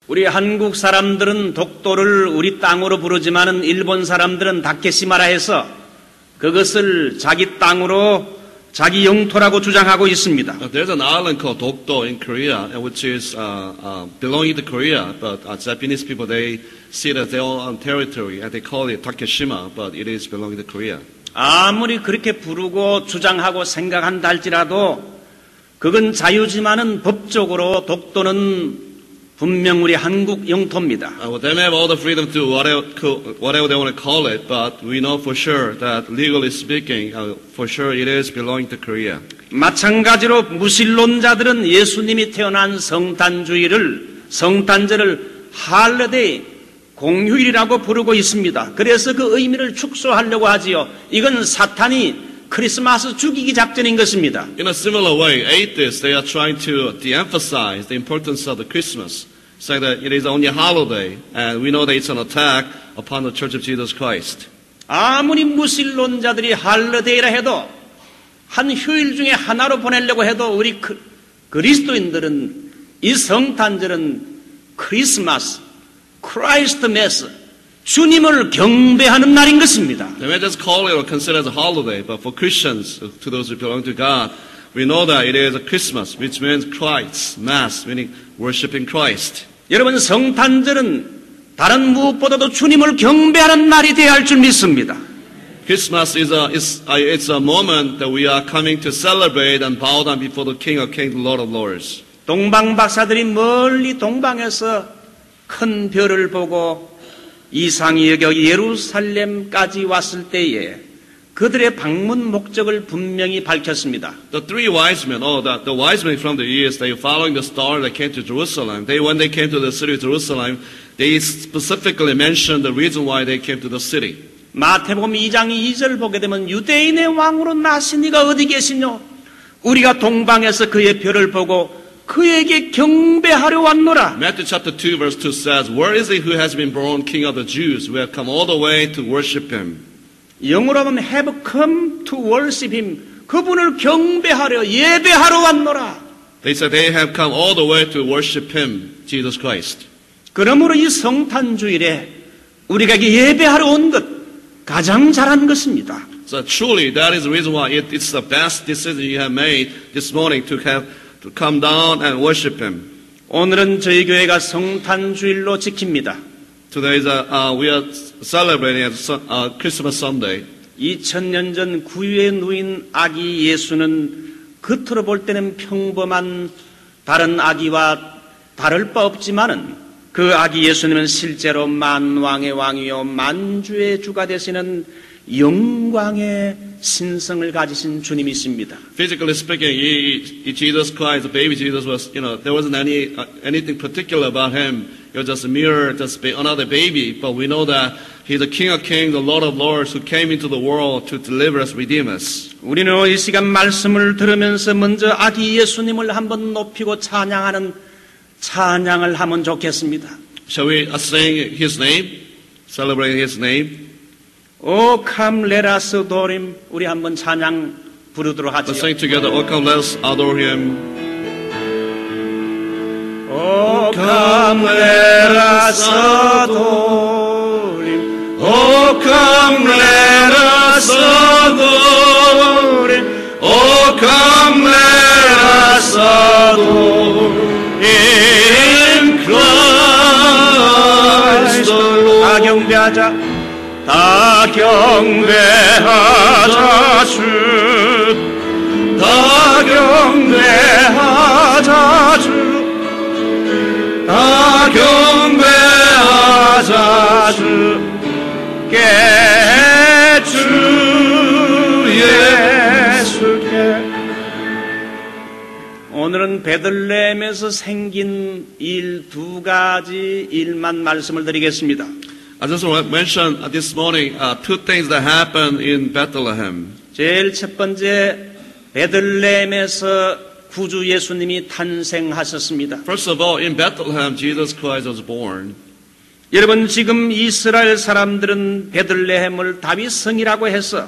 우리 한국 사람들은 독도를 우리 땅으로 부르지만은 일본 사람들은 다케시마라 해서 그것을 자기 땅으로 자기 영토라고 주장하고 있습니다. There's an island called Dokdo in Korea, which is belonging to Korea, but Japanese people they see it as their own territory, and they call it Takeshima, but it is belonging to Korea. 아무리 그렇게 부르고 주장하고 생각한다 할지라도 그건 자유지만은 법적으로 독도는 분명 우리 한국 영토입니다. Well, they may have all the freedom to do whatever they want to call it, but we know for sure that legally speaking, for sure it is belonging to Korea. 마찬가지로 무신론자들은 예수님이 태어난 성탄절을 할러데이 공휴일이라고 부르고 있습니다. 그래서 그 의미를 축소하려고 하지요. 이건 사탄이 크리스마스 죽이기 작전인 것입니다. In a similar way, atheists they are trying to de-emphasize the importance of the Christmas, saying that it is only a holiday, and we know that it's an attack upon the Church of Jesus Christ. 아무리 무신론자들이 할러데이라 해도 한 휴일 중에 하나로 보내려고 해도 우리 그리스도인들은 이 성탄절은 크리스마스, 크라이스트 메스, 주님을 경배하는 날인 것입니다. They may just call it or consider it as a holiday, but for Christians, to those who belong to God, we know that it is a Christmas, which means Christ, Mass, meaning worshiping Christ. 여러분 성탄절은 다른 무엇보다도 주님을 경배하는 날이 되어야 할 줄 믿습니다. Christmas it's a moment that we are coming to celebrate and bow down before the King of Kings, the Lord of Lords. 동방 박사들이 멀리 동방에서 큰 별을 보고 이상히 여겨 예루살렘까지 왔을 때에 그들의 방문 목적을 분명히 밝혔습니다. The three wise men, the wise men from the east, they following the star that came to Jerusalem. When they came to the city of Jerusalem, they specifically mentioned the reason why they came to the city. 마태복음 2장 2절 보게 되면 유대인의 왕으로 나신 이가 어디 계시뇨? 우리가 동방에서 그의 별을 보고 그에게 경배하려 왔노라. Matthew chapter 2 verse 2 says, Where is he who has been born King of the Jews? We have come all the way to worship him. 영어로 하면 have come to worship him. 그분을 경배하려 예배하러 왔노라. They said they have come all the way to worship him, Jesus Christ. 그러므로 이 성탄주일에 우리가 예배하러 온 것 가장 잘한 것입니다. So truly that is the reason why it's the best decision you have made this morning to come down and worship him. 오늘은 저희 교회가 성탄주일로 지킵니다. Today we are celebrating Christmas Sunday. 2000년 전 구유에 누인 아기 예수는 겉으로 볼 때는 평범한 다른 아기와 다를 바 없지만은 그 아기 예수님은 실제로 만왕의 왕이요 만주의 주가 되시는 영광의 신성을 가지신 주님이십니다. Physically speaking, Jesus Christ, the baby Jesus was, there wasn't anything particular about him. He was just another baby. But we know that he's the King of Kings, the Lord of Lords, who came into the world to deliver us, redeem us. 우리는 이 시간 말씀을 들으면서 먼저 아기 예수님을 한번 높이고 찬양하는 찬양을 하면 좋겠습니다. Shall we sing His name, celebrate His name? O come, let us adore him. 우리 한번 찬양 부르도록 하죠. Let's sing together. Oh, come, let us adore Him. Oh, come, let us adore him. Oh, come, let us adore him. Oh, come, let us adore him. Christ the Lord. 다 경배하자. 다 경배하자 주, 다 경배하자 주, 다 경배하자 주께 주 예수께. 오늘은 베들레헴에서 생긴 일 두 가지 일만 말씀을 드리겠습니다. I just want to mention this morning two things that happened in Bethlehem. 제일 첫 번째, 베들레헴에서 구주 예수님이 탄생하셨습니다. First of all, in Bethlehem, Jesus Christ was born. 여러분, 지금 이스라엘 사람들은 베들레헴을 다윗 성이라고 해서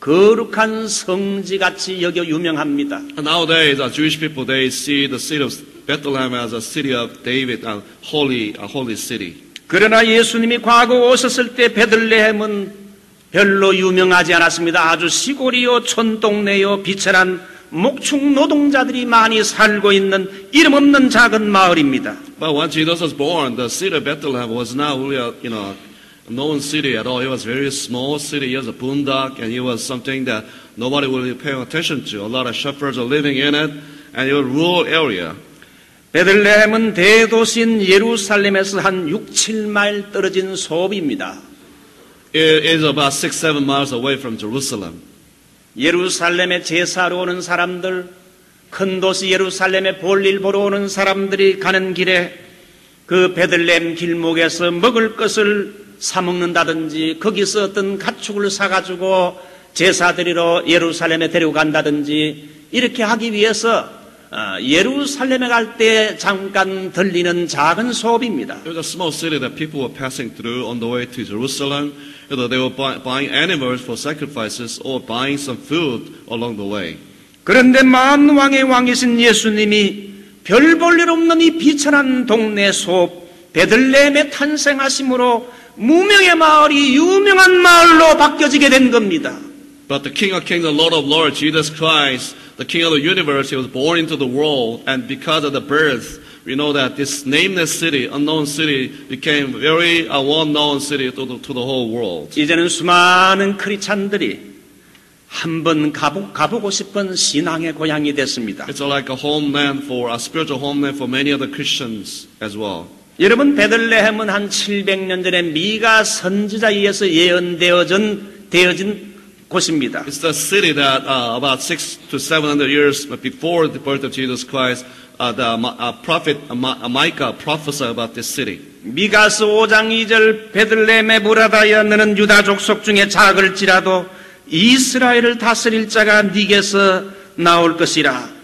거룩한 성지같이 여겨 유명합니다. And nowadays, Jewish people, they see the city of Bethlehem as a city of David, a holy city. 그러나 예수님이 과거 오셨을 때 베들레헴은 별로 유명하지 않았습니다. 아주 시골이요, 촌동네요, 비천한 목축 노동자들이 많이 살고 있는 이름 없는 작은 마을입니다. But when Jesus was born, the city of Bethlehem was not really a known city at all. It was a very small city. It was a boondock, and it was something that nobody really paying attention to. A lot of shepherds are living in it, and it was a rural area. 베들레헴은 대도시인 예루살렘에서 한 6, 7마일 떨어진 소읍입니다. It is about 6-7 miles away from Jerusalem. 예루살렘에 제사로 오는 사람들, 큰 도시 예루살렘에 볼일 보러 오는 사람들이 가는 길에 그 베들레헴 길목에서 먹을 것을 사 먹는다든지 거기서 어떤 가축을 사가지고 제사 드리러 예루살렘에 데려간다든지 이렇게 하기 위해서 예루살렘에 갈 때 잠깐 들리는 작은 소읍입니다. It was a small city that people were passing through on the way to Jerusalem. They were buying animals for sacrifices or buying some food along the way. 그런데 만왕의 왕이신 예수님이 별 볼 일 없는 이 비천한 동네 소읍 베들레헴에 탄생하심으로 무명의 마을이 유명한 마을로 바뀌어지게 된 겁니다. But the King of Kings, the Lord of Lords, Jesus Christ, the King of the universe, he was born into the world, and because of the birth, we know that this nameless city, unknown city, became very well-known city to the whole world. 이제는 수많은 크리스찬들이 한번 가보고 싶은 신앙의 고향이 됐습니다. It's like a homeland for a spiritual homeland for many other Christians as well. 여러분, 베들레헴은 한 700년 전에 미가 선지자에 의해서 되어진 곳입니다. It's the city that about 600 to 700 years before the birth of Jesus Christ, the prophet Micah prophesied about this city. 미가서 5장 2절 베들레헴에 무라다여 너는 유다 족속 중에 작을지라도 이스라엘을 다스릴 자가 네게서 나올 것이라.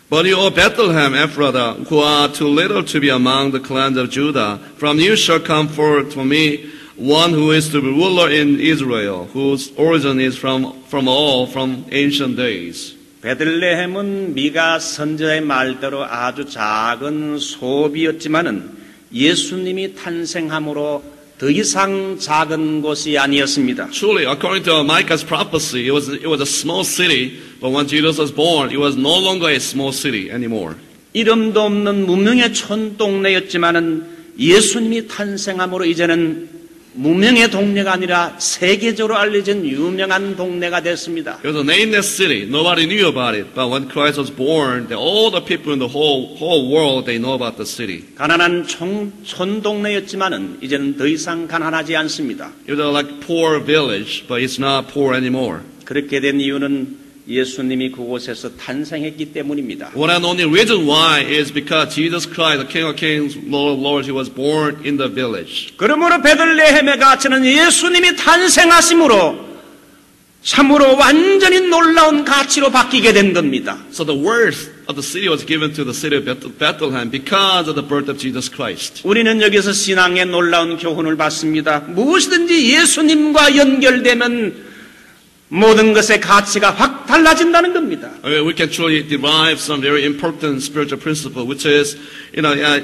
But you, O Bethlehem Ephrathah, who are too little to be among the clans of Judah, from you shall come forth for me one who is to be ruler in Israel, whose origin is from ancient days. 베들레헴은 미가 선지자의 말대로 아주 작은 소읍이었지만은 예수님이 탄생함으로 더 이상 작은 곳이 아니었습니다. Truly, according to Micah's prophecy, it was a small city, but when Jesus was born, it was no longer a small city anymore. 이름도 없는 무명의 촌동네였지만은 예수님이 탄생함으로 이제는 무명의 동네가 아니라 세계적으로 알려진 유명한 동네가 됐습니다. It was a nameless city. Nobody knew about it. But when Christ was born, all the people in the whole world, they know about the city. 가난한 촌동네였지만은 이제는 더 이상 가난하지 않습니다. It was like poor village, but it's not poor anymore. 그렇게 된 이유는 예수님이 그곳에서 탄생했기 때문입니다. One and only reason why is because Jesus Christ, the King of Kings, Lord of Lords, he was born in the village. 그러므로 베들레헴의 가치는 예수님이 탄생하심으로 참으로 완전히 놀라운 가치로 바뀌게 된 겁니다. So the worth of the city was given to the city of Bethlehem because of the birth of Jesus Christ. 우리는 여기서 신앙의 놀라운 교훈을 받습니다. 무엇이든지 예수님과 연결되면 모든 것의 가치가 확 달라진다는 겁니다. We can truly derive some very important spiritual principle, which is,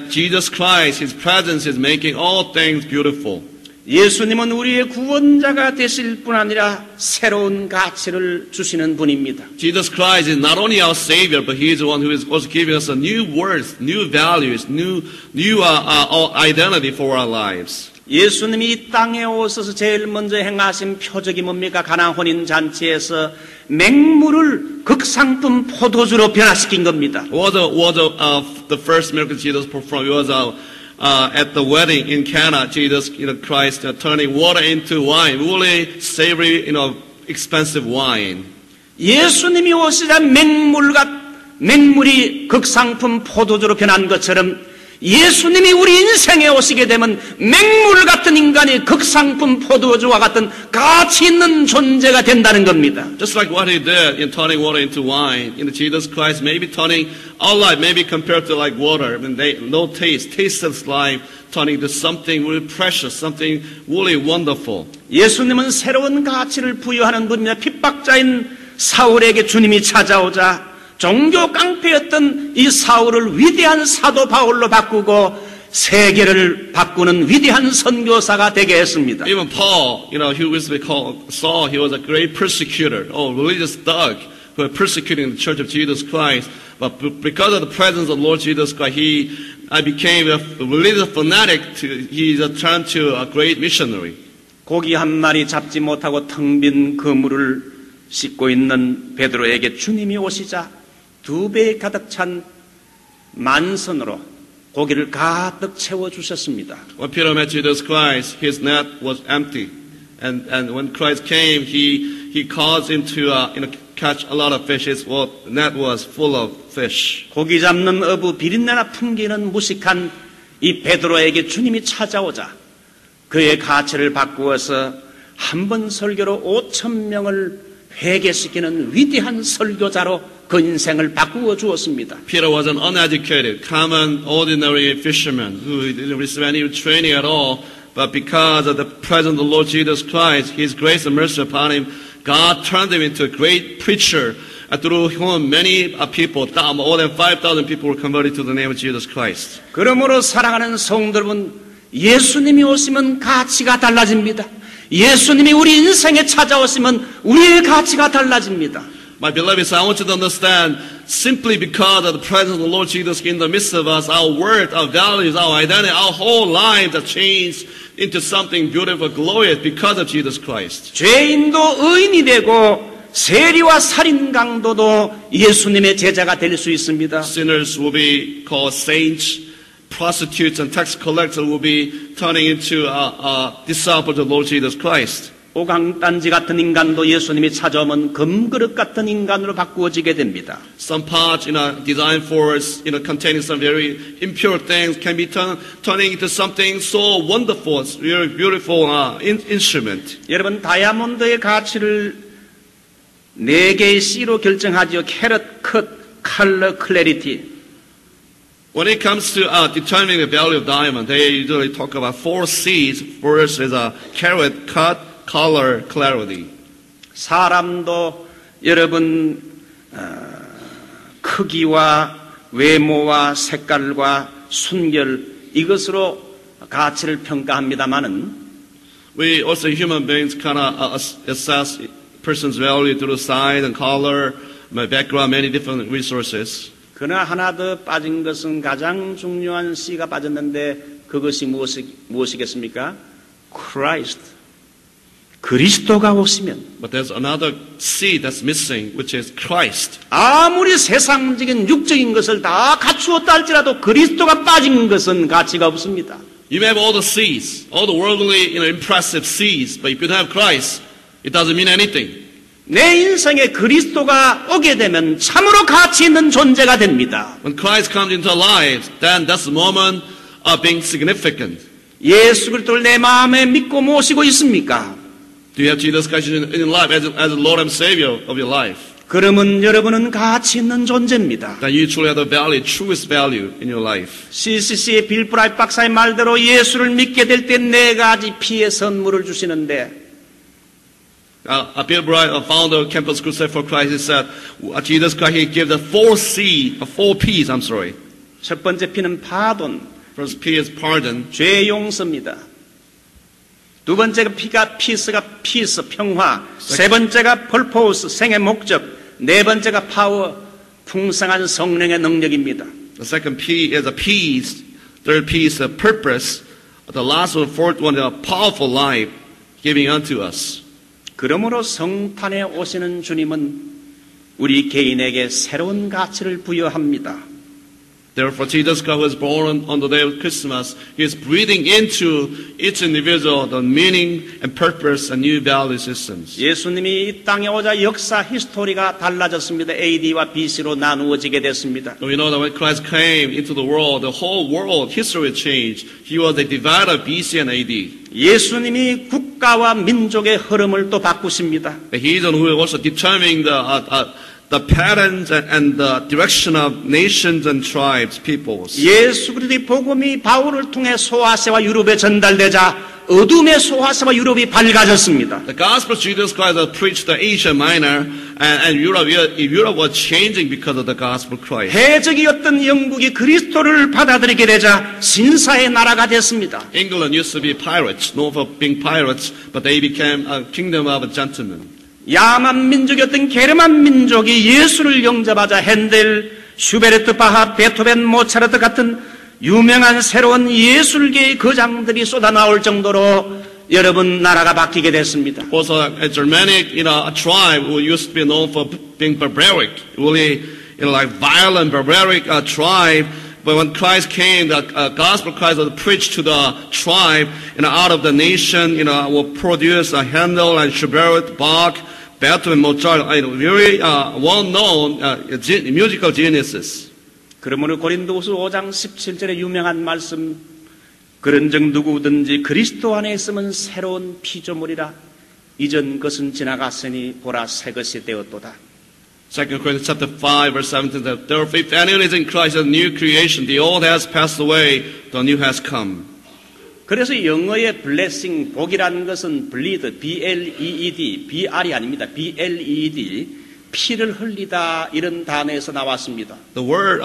Jesus Christ, His presence is making all things beautiful. 예수님은 우리의 구원자가 되실 뿐 아니라 새로운 가치를 주시는 분입니다. Jesus Christ is not only our Savior, but He is the one who is also giving us a new worth, new values, new identity for our lives. 예수님이 이 땅에 오셔서 제일 먼저 행하신 표적이 뭡니까? 가나 혼인 잔치에서 맹물을 극상품 포도주로 변화시킨 겁니다. The first miracle Jesus performed was at the wedding in Cana. Jesus, Christ, turning water into wine, really savory, expensive wine. 예수님이 오시자 맹물이 극상품 포도주로 변한 것처럼 예수님이 우리 인생에 오시게 되면 맹물 같은 인간이 극상품 포도주와 같은 가치 있는 존재가 된다는 겁니다. Just like what He did in turning water into wine, Jesus Christ may be turning our life, maybe compared to like water, no taste, tasteless life, turning to something really precious, something really wonderful. 예수님은 새로운 가치를 부여하는 분입니다. 핍박자인 사울에게 주님이 찾아오자 종교 깡패였던 이 사울을 위대한 사도 바울로 바꾸고 세계를 바꾸는 위대한 선교사가 되게 했습니다. Even Paul, who was called Saul, he was a great persecutor, religious thug who was persecuting the Church of Jesus Christ. But because of the presence of Lord Jesus Christ, I became a religious fanatic. He turned to a great missionary. 고기 한 마리 잡지 못하고 텅 빈 그물을 씻고 있는 베드로에게 주님이 오시자 2배 가득 찬 만선으로 고기를 가득 채워주셨습니다. When Peter met Jesus Christ, his net was empty. And when Christ came, he caused him to catch a lot of fish. His net was full of fish. 고기 잡는 어부 비린내나 풍기는 무식한 이 베드로에게 주님이 찾아오자 그의 가치를 바꾸어서 한 번 설교로 5,000명을 회개시키는 위대한 설교자로 그 인생을 바꾸어 주었습니다. Peter was an uneducated, common, ordinary fisherman who didn't receive any training at all. But because of the presence of the Lord Jesus Christ, His grace and mercy upon him, God turned him into a great preacher. And through whom many people, more than 5,000 people were converted to the name of Jesus Christ. 그러므로 사랑하는 성도 여러분, 예수님이 오시면 가치가 달라집니다. 예수님이 우리 인생에 찾아오시면 우리의 가치가 달라집니다. My beloved, I want you to understand, simply because of the presence of the Lord Jesus in the midst of us, our worth, our values, our identity, our whole lives are changed into something beautiful, glorious because of Jesus Christ. 죄인도 의인이 되고 세리와 살인 강도도 예수님의 제자가 될 수 있습니다. Sinners will be called saints, prostitutes and tax collectors will be turning into disciples of the Lord Jesus Christ. 오강단지 같은 인간도 예수님이 찾아오면 금그릇 같은 인간으로 바꾸어지게 됩니다. Some parts, designed for us, containing some very impure things, can be turning into something so wonderful, very beautiful instrument. 여러분, 다이아몬드의 가치를 4개의 C로 결정하죠. 캐럿, 컷, 컬러, 클래리티. When it comes to determining the value of diamond, they usually talk about 4 C's. First is carat, cut, color, clarity. 사람도 여러분 크기와 외모와 색깔과 순결 이것으로 가치를 평가합니다마는 We also human beings kind of assess person's value through size and color, background, many different resources. 그러나 하나 더 빠진 것은 가장 중요한 C가 빠졌는데 그것이 무엇이겠습니까? Christ. 그리스도가 오시면 But there's another C that's missing, which is Christ. 아무리 세상적인 육적인 것을 다 갖추었다 할지라도 그리스도가 빠진 것은 가치가 없습니다. You may have all the C's, all the worldly, impressive C's, but if you don't have Christ, it doesn't mean anything. 내 인생에 그리스도가 오게 되면 참으로 가치 있는 존재가 됩니다. When Christ comes into our lives, then that's the moment of being significant. 예수 그리스도를 내 마음에 믿고 모시고 있습니까? Do you have Jesus Christ in your life as the Lord and Savior of your life? 그러면 여러분은 가치 있는 존재입니다. Then you truly have the value, truest value in your life. CCC의 빌 브라이트 박사의 말대로 예수를 믿게 될 때 4가지 P의 선물을 주시는데 Bill Bright, founder of Campus Crusade for Christ, he said, Jesus Christ, He gave the 4 P's, I'm sorry. 첫 번째 P는 pardon, First P is pardon. 죄 용서입니다. 두 번째가 peace가 peace, 평화. 세 번째가 purpose, 생의 목적. 네 번째가 power, 풍성한 성령의 능력입니다. The second P is a peace. Third P is a purpose. The last one, fourth one, is a powerful life giving unto us. 그러므로 성탄에 오시는 주님은 우리 개인에게 새로운 가치를 부여합니다. Therefore, Jesus Christ was born on the day of Christmas. He is breathing into each individual the meaning and purpose and new value systems. 예수님이 이 땅에 오자 역사 히스토리가 달라졌습니다. AD와 BC로 나누어지게 됐습니다. We know that when Christ came into the world, the whole world history changed. He was a divider of BC and AD. 예수님이 국가와 민족의 흐름을 또 바꾸십니다. He is the one who is also determining the patterns and the direction of nations and tribes, peoples. 예수 그리스도의 복음이 바울을 통해 소아시아와 유럽에 전달되자 어둠의 소아시아와 유럽이 밝아졌습니다. The gospel of Jesus Christ was preached to Asia Minor, And Europe was changing because of the gospel of Christ. 해적이었던 영국이 그리스도를 받아들이게 되자 신사의 나라가 됐습니다. England used to be pirates, known for being pirates, but they became a kingdom of gentlemen. 야만 민족이었던 게르만 민족이 예수를 영접하자 핸델, 슈베르트, 바하, 베토벤, 모차르트 같은 유명한 새로운 예술계의 거장들이 쏟아나올 정도로 여러분 나라가 바뀌게 됐습니다. Also, a Germanic, a tribe who used to be known for being barbaric, really, like violent, barbaric tribe. But when Christ came, the gospel of Christ was preached to the tribe, out of the nation, will produce Handel and Schubert, Bach, Beethoven, Mozart, very well-known musical geniuses. 그러므로 고린도후서 5장 17절의 유명한 말씀, 그런즉 누구든지 그리스도 안에 있으면 새로운 피조물이라 이전 것은 지나갔으니 보라 새 것이 되었도다. 2 Corinthians chapter 5 verse 17 says, therefore if anyone is in Christ, a new creation, the old has passed away, the new has come. 그래서 영어의 blessing, 복이라는 것은 bleed, B-L-E-E-D, B-R이 아닙니다. B-L-E-E-D, 피를 흘리다 이런 단어에서 나왔습니다. The word,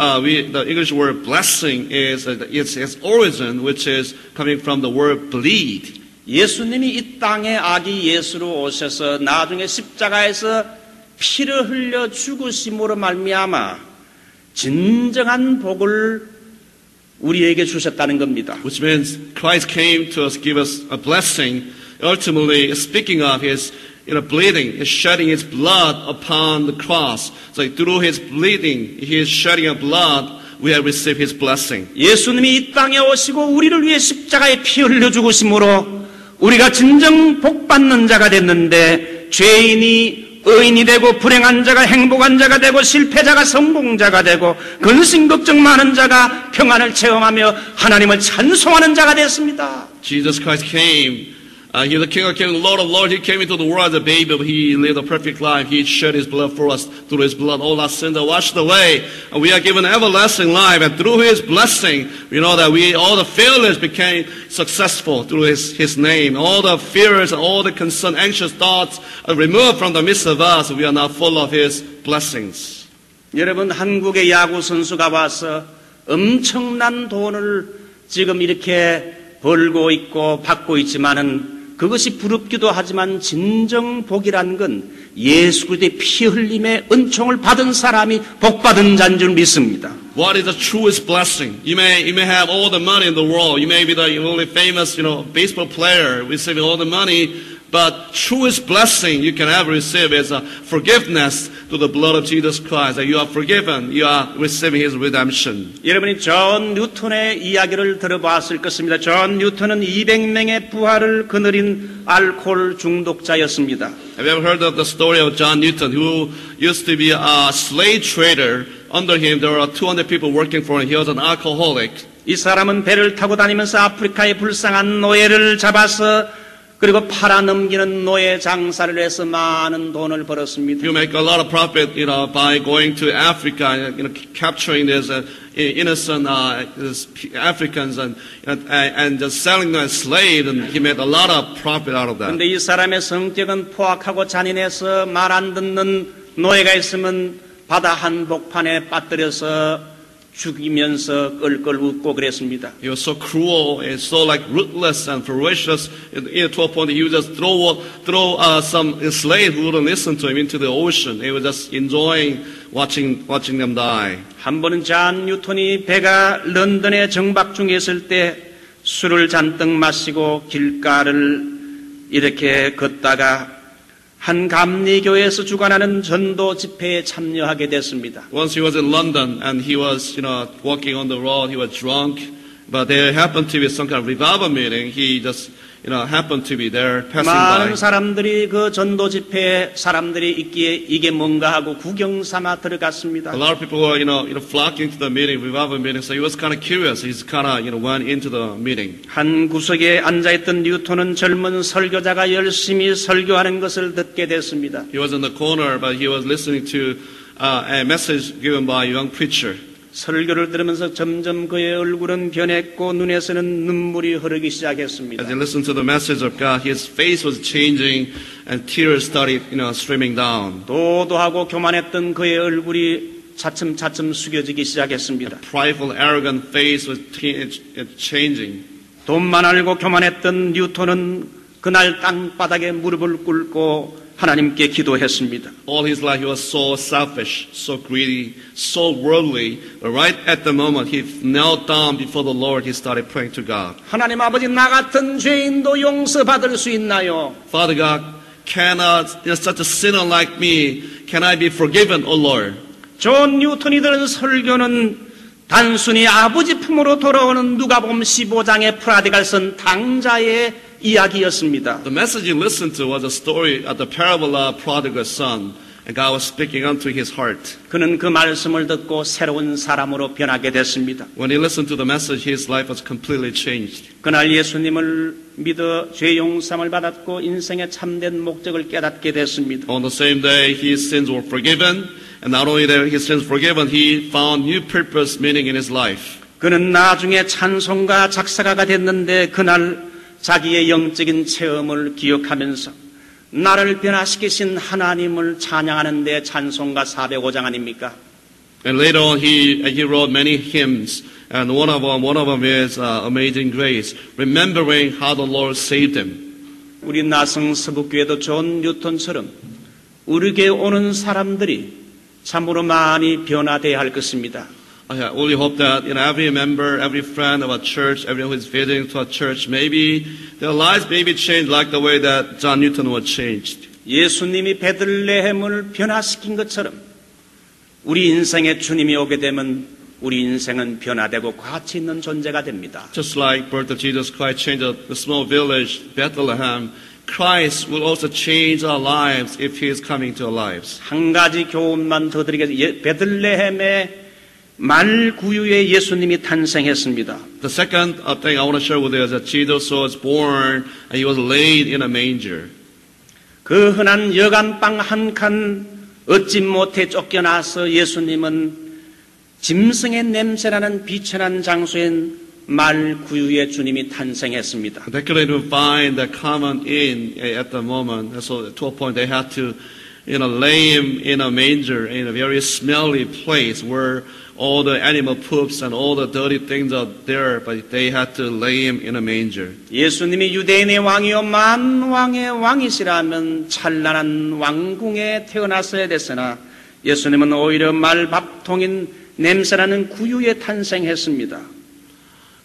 the English word blessing is its origin, which is coming from the word bleed. 예수님이 이 땅에 아기 예수로 오셔서 나중에 십자가에서 피를 흘려 죽으심으로 말미암아 진정한 복을 우리에게 주셨다는 겁니다. Which means Christ came to us, give us a blessing. Ultimately, speaking of his bleeding, his shedding his blood upon the cross. So through his bleeding, his shedding of blood, we have received his blessing. 예수님이 이 땅에 오시고 우리를 위해 십자가에 피 흘려 죽으심으로 우리가 진정 복 받는 자가 됐는데 죄인이 의인이 되고 불행한 자가 행복한 자가 되고 실패자가 성공자가 되고 근심 걱정 많은 자가 평안을 체험하며 하나님을 찬송하는 자가 됐습니다. Jesus Christ came. He is the King of Kings, Lord of Lords. He came into the world as a baby, but he lived a perfect life. He shed his blood for us. Through his blood, all our sins are washed away. And we are given everlasting life. And through his blessing, we know that all the failures became successful through his name. All the fears and all the concern, anxious thoughts are removed from the midst of us. We are now full of his blessings. 여러분, 한국의 야구 선수가 와서 엄청난 돈을 지금 이렇게 벌고 있고 받고 있지만은 그것이 부럽기도 하지만 진정 복이라는 건 예수 그리스도의 피 흘림의 은총을 받은 사람이 복 받은 자인 줄 믿습니다. What is the truest blessing? You may have all the money in the world. You may be the only famous, baseball player receiving all the money. But truest blessing you can ever receive is a forgiveness through the blood of Jesus Christ. That you are forgiven, you are receiving His redemption. 여러분이 존 뉴턴의 이야기를 들어봤을 것입니다. 존 뉴턴은 200명의 부활을 거느린 알코올 중독자였습니다. Have you ever heard of the story of John Newton, who used to be a slave trader? Under him, there were 200 people working for him. He was an alcoholic. 이 사람은 배를 타고 다니면서 아프리카의 불쌍한 노예를 잡아서 그리고 팔아넘기는 노예 장사를 해서 많은 돈을 벌었습니다. You make a lot of profit, by going to Africa, capturing these innocent Africans and just selling them as slaves, and he made a lot of profit out of that. 그런데 이 사람의 성격은 포악하고 잔인해서 말 안 듣는 노예가 있으면 바다 한복판에 빠뜨려서 죽이면서 껄껄 웃고 그랬습니다. He was so cruel and so ruthless and ferocious. To a point, he would just throw some slave who wouldn't listen to him into the ocean. He was just enjoying watching them die. 한 번은 존 뉴턴이 배가 런던에 정박 중에 있을 때 술을 잔뜩 마시고 길가를 이렇게 걷다가 한 감리교회에서 주관하는 전도 집회에 참여하게 됐습니다. Once he was in London and he was, walking on the road. He was drunk, but there happened to be some kind of revival meeting. He just, happened to be there passing by. 많은 사람들이 그 전도 집회에 사람들이 있기에 이게 뭔가 하고 구경 삼아 들어갔습니다. A lot of people were, flocking to the meeting, revival meeting. So he was kind of curious. He's kind of, went into the meeting. 한 구석에 앉아있던 뉴턴은 젊은 설교자가 열심히 설교하는 것을 듣게 됐습니다. He was in the corner, but he was listening to a message given by a young preacher. 설교를 들으면서 점점 그의 얼굴은 변했고 눈에서는 눈물이 흐르기 시작했습니다. As he listened to the message of God, his face was changing and tears started, streaming down. 도도하고 교만했던 그의 얼굴이 차츰차츰 숙여지기 시작했습니다. Prideful, arrogant face was changing. 돈만 알고 교만했던 뉴턴은 그날 땅바닥에 무릎을 꿇고 하나님께 기도했습니다. All his life he was so selfish, so greedy, so worldly. But right at the moment he knelt down before the Lord, he started praying to God. 하나님 아버지, 나 같은 죄인도 용서받을 수 있나요? Father God, cannot such a sinner like me, can I be forgiven, O Lord? 존 뉴턴이 들은 설교는 단순히 아버지 품으로 돌아오는 누가복음 15장의 프라디갈선 당자의 이야기였습니다. The message he listened to was a story of the parable of prodigal son, and God was speaking unto his heart. 그는 그 말씀을 듣고 새로운 사람으로 변하게 됐습니다. When he listened to the message, his life was completely changed. 그날 예수님을 믿어 죄 용서함을 받았고 인생의 참된 목적을 깨닫게 됐습니다. On the same day, his sins were forgiven, and not only that his sins forgiven, he found new purpose, meaning in his life. 그는 나중에 찬송가 작사가가 됐는데 그날 자기의 영적인 체험을 기억하면서 나를 변화시키신 하나님을 찬양하는 데 찬송가 405장 아닙니까? And later on, he wrote many hymns, and one of them is Amazing Grace, remembering how the Lord saved him. 우리 나성 서북교회도 존 뉴턴처럼 우리에게 오는 사람들이 참으로 많이 변화되어야 할 것입니다. I only hope that every member, every friend of a church, everyone who is visiting to a church, maybe their lives may be changed like the way that John Newton was changed. 예수님이 베들레헴을 변화시킨 것처럼 우리 인생에 주님이 오게 되면 우리 인생은 변화되고 가치 있는 존재가 됩니다. Just like birth of Jesus Christ changed the small village, Bethlehem, Christ will also change our lives if He is coming to our lives. 한 가지 교훈만 더 드리겠습니다. 베들레헴의 말구유에 예수님이 탄생했습니다. The second thing I want to share with you is that Jesus was born and He was laid in a manger. 그 흔한 여간빵 한 칸 얻지 못해 쫓겨나서 예수님은 짐승의 냄새나는 비천한 장소엔 말구유에 주님이 탄생했습니다. They couldn't even find the common inn at the moment, so to a point they had to, lay Him in a manger in a very smelly place where all the animal poops and all the dirty things are there, but they had to lay Him in a manger. 예수님이 유대인의 왕이요 만왕의 왕이시라면 찬란한 왕궁에 태어났어야 됐으나 예수님은 오히려 말밥통인 냄새나는 구유에 탄생했습니다.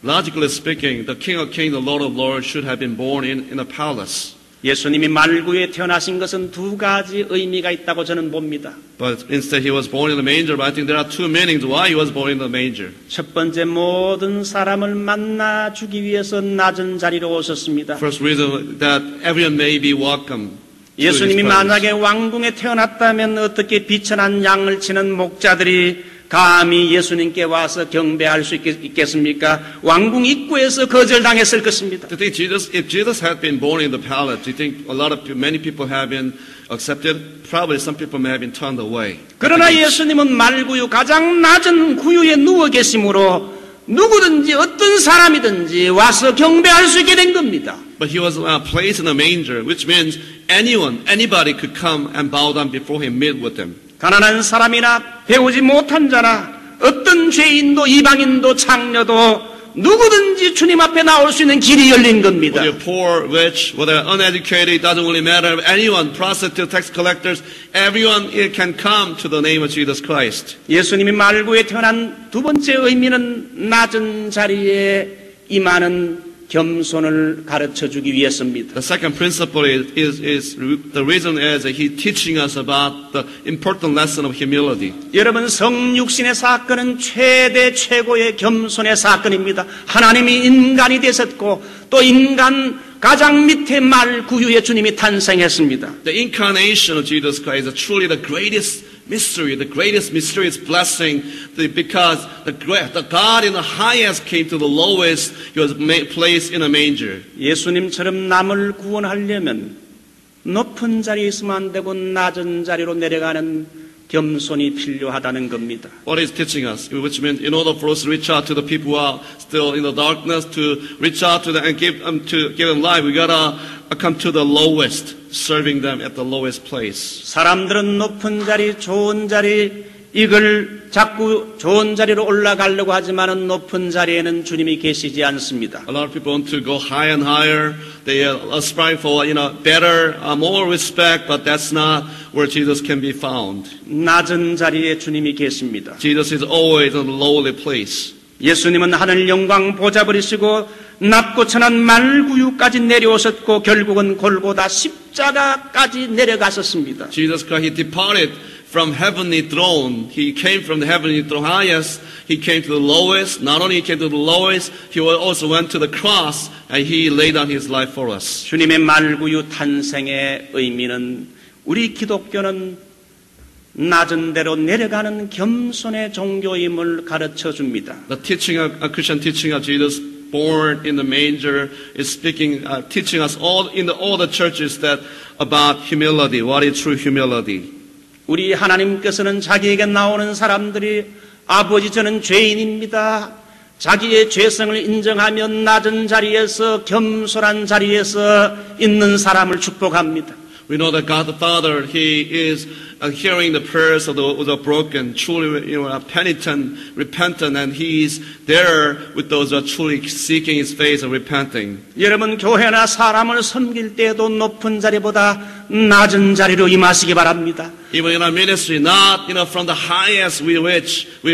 Logically speaking, the King of Kings, the Lord of Lords should have been born in a palace. 예수님이 말구유에 태어나신 것은 두 가지 의미가 있다고 저는 봅니다. But instead he was born in a manger, but I think there are two meanings why he was born in the manger. 첫 번째, 모든 사람을 만나주기 위해서 낮은 자리로 오셨습니다. First reason that everyone may be welcome. 예수님이 만약에 왕궁에 태어났다면 어떻게 비천한 양을 치는 목자들이 감히 예수님께 와서 경배할 수 있겠습니까? 왕궁 입구에서 거절당했을 것입니다. Do you think if Jesus had been born in the palace, do you think many people have been accepted? Probably some people may have been turned away. 그러나 예수님은 말구유 가장 낮은 구유에 누워 계심으로 누구든지 어떤 사람이든지 와서 경배할 수 있게 된 겁니다. But he was placed in a manger, which means anybody could come and bow down before him, meet with him. 가난한 사람이나 배우지 못한 자나 어떤 죄인도 이방인도 창녀도 누구든지 주님 앞에 나올 수 있는 길이 열린 겁니다. Whether you're poor, rich, whether uneducated, it doesn't really matter. Anyone, prostitute, tax collectors, everyone can come to the name of Jesus Christ. 예수님이 말구에 태어난 두 번째 의미는 낮은 자리에 임하는 겸손을 가르쳐주기 위해서입니다. The second principle is the reason is that He's teaching us about the important lesson of humility. 여러분, 성육신의 사건은 최고의 겸손의 사건입니다. 하나님이 인간이 되셨고 또 인간 가장 밑에 말구유에 주님이 탄생했습니다. The incarnation of Jesus Christ is truly the greatest mystery, the greatest mysterious blessing, because the God in the highest came to the lowest. He was placed in a manger. 예수님처럼 남을 구원하려면 높은 자리에 있으면 안 되고 낮은 자리로 내려가는 겸손이 필요하다는 겁니다. What is teaching us? Which means in order for us to reach out to the people who are still in the darkness, to reach out to them and give them life, we gotta come to the lowest, serving them at the lowest place. 사람들은 높은 자리, 좋은 자리, 이걸 자꾸 좋은 자리로 올라가려고 하지만은 높은 자리에는 주님이 계시지 않습니다. A lot of people want to go higher and higher. They are aspiring for, better, more respect, but that's not where Jesus can be found. 낮은 자리에 주님이 계십니다. Jesus is always in a lowly place. 예수님은 하늘 영광 보좌버리시고 낮고 천한 말구유까지 내려오셨고 결국은 골고다 십자가까지 내려가셨습니다. Jesus Christ, He departed from heavenly throne. He came from the heavenly throne highest. He came to the lowest. Not only he came to the lowest, He also went to the cross and He laid down His life for us. 주님의 말구유 탄생의 의미는 우리 기독교는 낮은 데로 내려가는 겸손의 종교임을 가르쳐 줍니다. The teaching of Christian teaching of Jesus born in the manger is speaking, teaching us all the churches that about humility. What is true humility? 우리 하나님께서는 자기에게 나오는 사람들이 아버지 저는 죄인입니다. 자기의 죄성을 인정하며 낮은 자리에서 겸손한 자리에서 있는 사람을 축복합니다. We know that God the Father, He is hearing the prayers of the broken, truly penitent, repentant, and He is there with those who are truly seeking His face and repenting. 여러분 교회나 사람을 섬길 때에도 높은 자리보다 낮은 자리로 임하시기 바랍니다. Even in our ministry, not from the highest we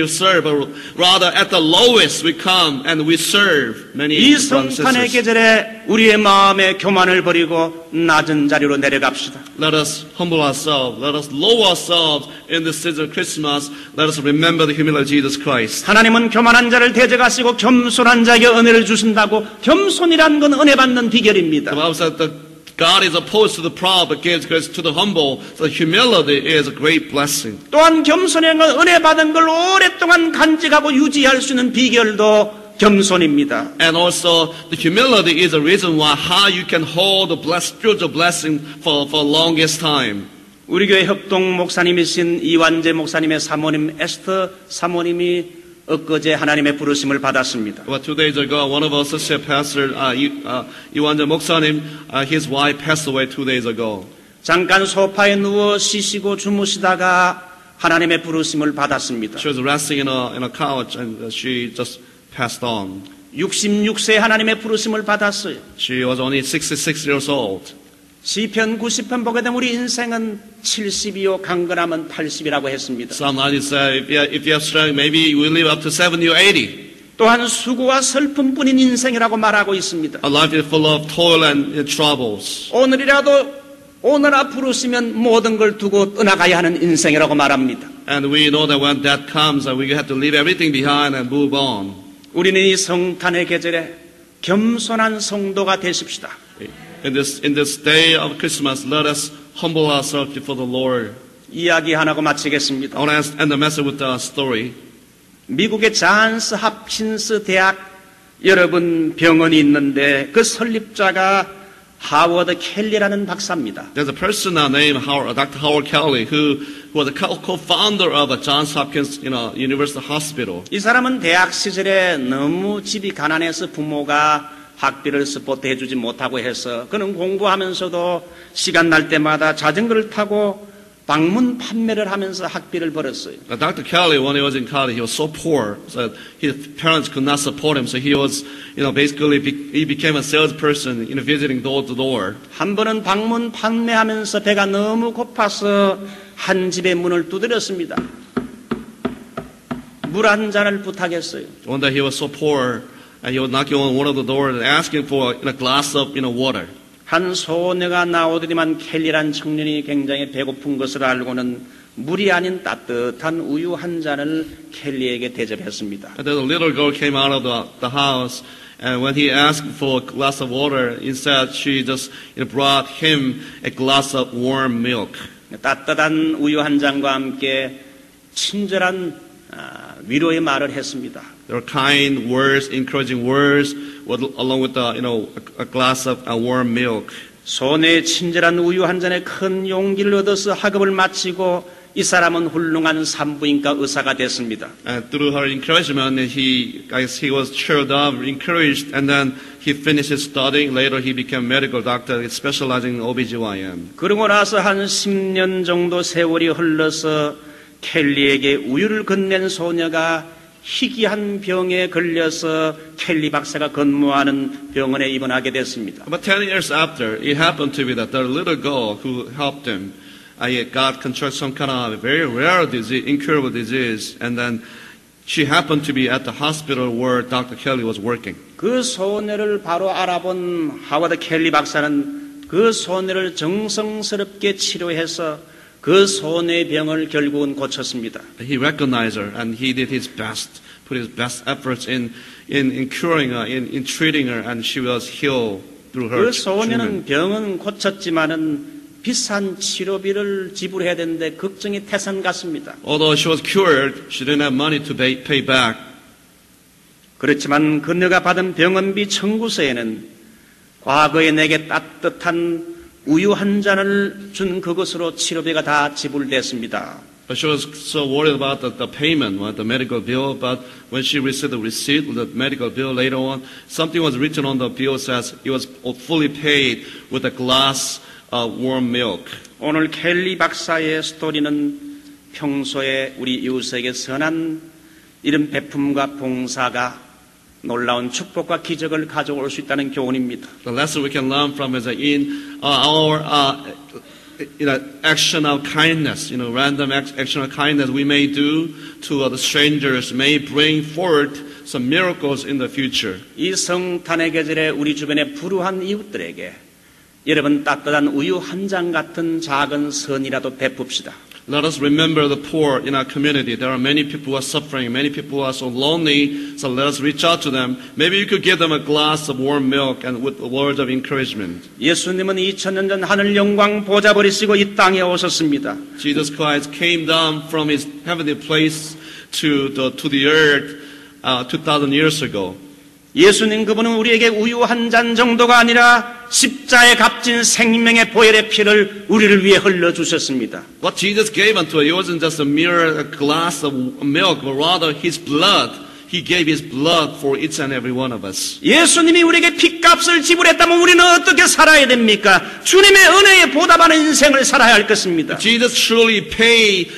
serve, but rather at the lowest we come and we serve many 이 brothers and 성탄의 sisters. 계절에 우리의 마음의 교만을 버리고 낮은 자리로 내려갑시다. Let us humble ourselves. Let us lower ourselves in the season of Christmas. Let us remember the humility of Jesus Christ. 하나님은 교만한 자를 대적하시고 겸손한 자에게 은혜를 주신다고. 겸손이란 건 은혜 받는 비결입니다. The Bible says that God is opposed to the proud, but gives grace to the humble. So humility is a great blessing. 또한 겸손한 건 은혜 받은 걸 오랫동안 간직하고 유지할 수 있는 비결도 겸손입니다. And also, the humility is a reason why how you can hold the spiritual blessing for longest time. 우리 교회 협동 목사님이신 이완재 목사님의 사모님 에스터 사모님이 엊그제 하나님의 부르심을 받았습니다. About 2 days ago, one of our associate pastors, 이완재 목사님, his wife passed away 2 days ago. 잠깐 소파에 누워 쉬시고 주무시다가 하나님의 부르심을 받았습니다. She was resting in a couch and she just passed on. 66세 하나님의 부르심을 받았어요. She was only 66 years old. 시편 90편 보게 되면 우리 인생은 70이요 강건하면 80이라고 했습니다. Psalm 90 said, if you have strength, maybe you will live up to 70 or 80. 또한 수고와 슬픔뿐인 인생이라고 말하고 있습니다. A life is full of toil and troubles. 오늘아 부르시면 모든 걸 두고 떠나가야 하는 인생이라고 말합니다. And we know that when that comes, we have to leave everything behind and move on. 우리는 이 성탄의 계절에 겸손한 성도가 되십시다. In this day of Christmas, let us humble ourselves before the Lord. 이야기 하나고 마치겠습니다. I want to end the message with a story. 미국의 잔스 홉킨스 대학 여러분 병원이 있는데 그 설립자가 하워드 켈리라는 박사입니다. There's a person named Dr. Howard Kelly who was a co-founder of Johns Hopkins University Hospital. 이 사람은 대학 시절에 너무 집이 가난해서 부모가 학비를 서포트해 주지 못하고 해서 그는 공부하면서도 시간 날 때마다 자전거를 타고 방문 판매를 하면서 학비를 벌었어요. Dr. Kelly, when he was in college, he was so poor, so his parents could not support him. So he was, basically he became a salesperson, visiting door to door. 한 번은 방문 판매하면서 배가 너무 고파서 한 집의 문을 두드렸습니다. 물 한 잔을 부탁했어요. One day he was so poor, and he was knocking on one of the doors and asking for a glass of water. 한 소녀가 나오더니만 켈리란 청년이 굉장히 배고픈 것을 알고는 물이 아닌 따뜻한 우유 한 잔을 켈리에게 대접했습니다. And then a little girl came out of the house, and when he asked for a glass of water, instead she just brought him a glass of warm milk. 따뜻한 우유 한 잔과 함께 친절한 위로의 말을 했습니다. There were kind words, encouraging words, along with a glass of warm milk. 소녀의 친절한 우유 한 잔에 큰 용기를 얻어서 학업을 마치고 이 사람은 훌륭한 산부인과 의사가 됐습니다. And through her encouragement, he was cheered up, encouraged, and then he finished his studying. Later, he became a medical doctor, specializing in OBGYN. 그러고 나서 한 10년 정도 세월이 흘러서 켈리에게 우유를 건넨 소녀가 희귀한 병에 걸려서 켈리 박사가 근무하는 병원에 입원하게 됐습니다. About 10 years after, it happened to be that the little girl who helped him got contracted some kind of very rare disease, incurable disease, and then she happened to be at the hospital where Dr. Kelly was working. 그 소녀를 바로 알아본 하워드 켈리 박사는 그 소녀를 정성스럽게 치료해서 그 소녀의 병을 결국은 고쳤습니다. He recognized her and he did his best, put his best efforts in curing her, in treating her, and she was healed through her 그 소녀는 treatment. 병은 고쳤지만은 비싼 치료비를 지불해야 되는데 걱정이 태산 같습니다. Although she was cured, she didn't have money to pay back. 그렇지만 그녀가 받은 병원비 청구서에는 과거에 내게 따뜻한 우유 한 잔을 준 그것으로 치료비가 다 지불됐습니다. But she was so worried about the payment, the medical bill. But when she received the receipt, the medical bill later on, something was written on the bill says it was fully paid with a glass of warm milk. 오늘 켈리 박사의 스토리는 평소에 우리 이웃에게 선한 이런 베품과 봉사가 놀라운 축복과 기적을 가져올 수 있다는 교훈입니다. The lesson we can learn from is that in our action of kindness, random action of kindness we may do to the strangers may bring forth some miracles in the future. 이 성탄의 계절에 우리 주변에 불우한 이웃들에게 여러분 따뜻한 우유 한 잔 같은 작은 선이라도 베풉시다. Let us remember the poor in our community. There are many people who are suffering. Many people who are so lonely. So let us reach out to them. Maybe you could give them a glass of warm milk and with words of encouragement. 예수님은 2000년 전 하늘 영광 보좌 버리시고 이 땅에 오셨습니다. Jesus Christ came down from his heavenly place to the earth 2,000 years ago. 예수님 그분은 우리에게 우유 한 잔 정도가 아니라 십자에 값진 생명의 보혈의 피를 우리를 위해 흘려주셨습니다. What Jesus gave unto us, it wasn't just a mere glass of milk, but rather his blood. He gave his blood for each and every one of us. 예수님이 우리에게 피값을 지불했다면 우리는 어떻게 살아야 됩니까? 주님의 은혜에 보답하는 인생을 살아야 할 것입니다. Jesus truly paid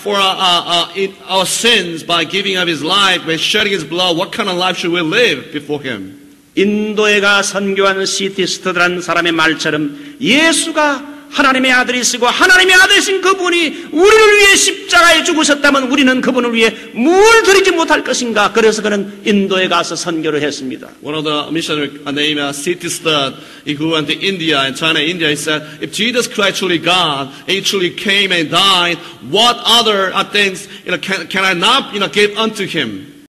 for our sins by giving up his life, by shedding his blood. What kind of life should we live before him? 인도에 가 선교한 C.T. 스터드라는 사람의 말처럼 예수가 하나님의 아들이시고 하나님의 아들이신 그분이 우리를 위해 십자가에 죽으셨다면 우리는 그분을 위해 뭘 드리지 못할 것인가? 그래서 그는 인도에 가서 선교를 했습니다. One of the missionaries named C.T. Studd, who went to India and China, India, he said, if Jesus Christ truly God, and he truly came and died, what other things can I not give unto him?